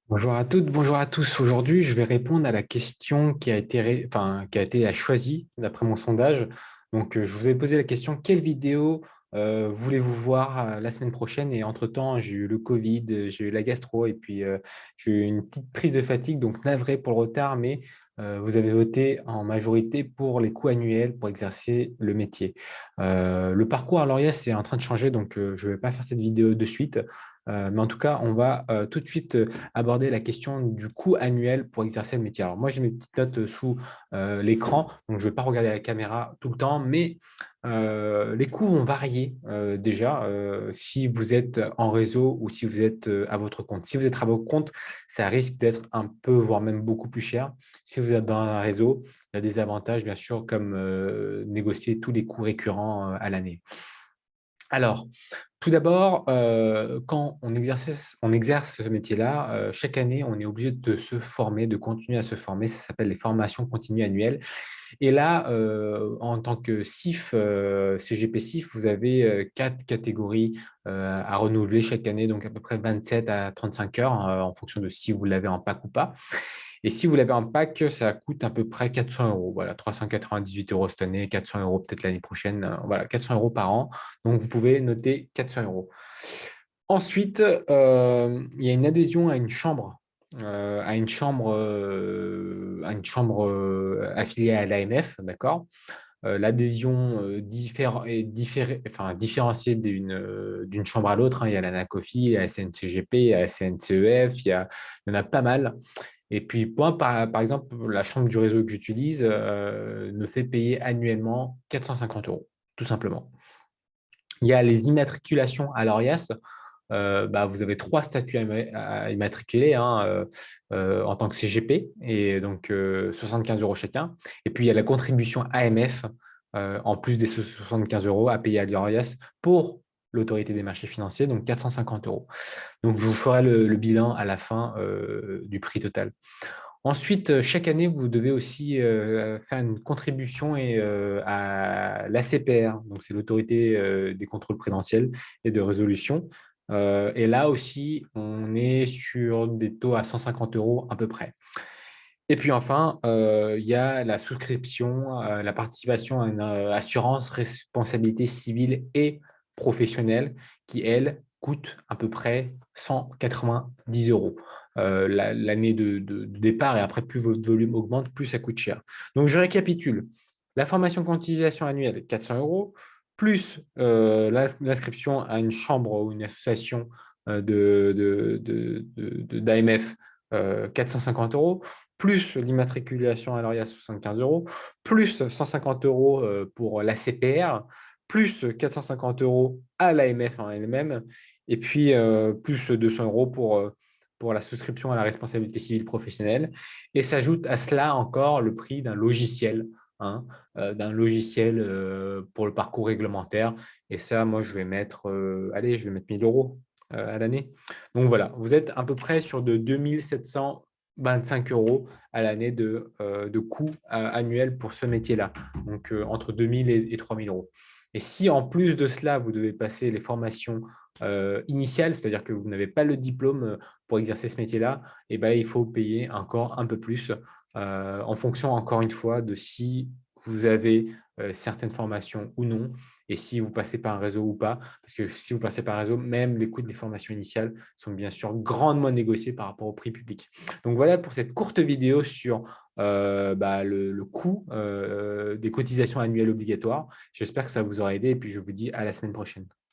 Bonjour à toutes, bonjour à tous. Aujourd'hui, je vais répondre à la question qui a été choisie d'après mon sondage. Je vous ai posé la question, quelle vidéo voulez-vous voir la semaine prochaine? Et entre-temps, j'ai eu le Covid, j'ai eu la gastro et puis j'ai eu une petite prise de fatigue, donc navré pour le retard, mais vous avez voté en majorité pour les coûts annuels pour exercer le métier. Le parcours à l'ORIAS est en train de changer, je ne vais pas faire cette vidéo de suite. Mais en tout cas, on va tout de suite aborder la question du coût annuel pour exercer le métier. Alors moi, j'ai mes petites notes sous l'écran, donc je ne vais pas regarder la caméra tout le temps, mais les coûts vont varier déjà si vous êtes en réseau ou si vous êtes à votre compte. Si vous êtes à votre compte, ça risque d'être un peu, voire même beaucoup plus cher. Si vous êtes dans un réseau, il y a des avantages, bien sûr, comme négocier tous les coûts récurrents à l'année. Alors, tout d'abord, quand on exerce ce métier-là, chaque année, on est obligé de se former, de continuer à se former. Ça s'appelle les formations continues annuelles. Et là, en tant que CIF, CGP CIF, vous avez 4 catégories à renouveler chaque année, donc à peu près 27 à 35 heures en fonction de si vous l'avez en pack ou pas. Et si vous l'avez en pack, ça coûte à peu près 400 euros. Voilà, 398 euros cette année, 400 euros peut-être l'année prochaine. Voilà, 400 euros par an. Donc, vous pouvez noter 400 euros. Ensuite, il y a une adhésion à une chambre affiliée à l'AMF, d'accord? L'adhésion enfin, différenciée d'une chambre à l'autre, hein. Il y a l'ANACOFI, la SNCGP, la SNCEF, il y en a pas mal. Et puis, moi, par exemple, la chambre du réseau que j'utilise me fait payer annuellement 450 euros, tout simplement. Il y a les immatriculations à l'ORIAS. Vous avez 3 statuts à immatriculer, hein, en tant que CGP, et donc 75 euros chacun. Et puis, il y a la contribution AMF, en plus des 75 euros à payer à l'ORIAS pour l'autorité des marchés financiers, donc 450 euros. Donc, je vous ferai le bilan à la fin du prix total. Ensuite, chaque année, vous devez aussi faire une contribution à l'ACPR, donc c'est l'autorité des contrôles prudentiels et de résolution. Et là aussi, on est sur des taux à 150 euros à peu près. Et puis enfin, il y a la souscription, la participation à une assurance responsabilité civile et professionnelle qui, elle, coûte à peu près 190 euros l'année de départ. Et après, plus votre volume augmente, plus ça coûte cher. Donc, je récapitule. La formation cotisation annuelle, 400 euros, plus l'inscription à une chambre ou une association d'AMF, 450 euros, plus l'immatriculation à l'ORIAS 75 euros, plus 150 euros pour la CPR, plus 450 euros à l'AMF en elle-même, et puis plus 200 euros pour la souscription à la responsabilité civile professionnelle. Et s'ajoute à cela encore le prix d'un logiciel, hein, pour le parcours réglementaire. Et ça, moi, allez, je vais mettre 1000 euros à l'année. Donc voilà, vous êtes à peu près sur de 2725 euros à l'année de coût annuel pour ce métier-là. Donc, entre 2000 et 3000 euros. Et si en plus de cela, vous devez passer les formations initiales, c'est-à-dire que vous n'avez pas le diplôme pour exercer ce métier-là, eh ben, il faut payer encore un peu plus en fonction, encore une fois, de si vous avez certaines formations ou non, et si vous passez par un réseau ou pas. Parce que si vous passez par un réseau, même les coûts des formations initiales sont bien sûr grandement négociés par rapport au prix public. Donc voilà pour cette courte vidéo sur le coût des cotisations annuelles obligatoires. J'espère que ça vous aura aidé et puis je vous dis à la semaine prochaine.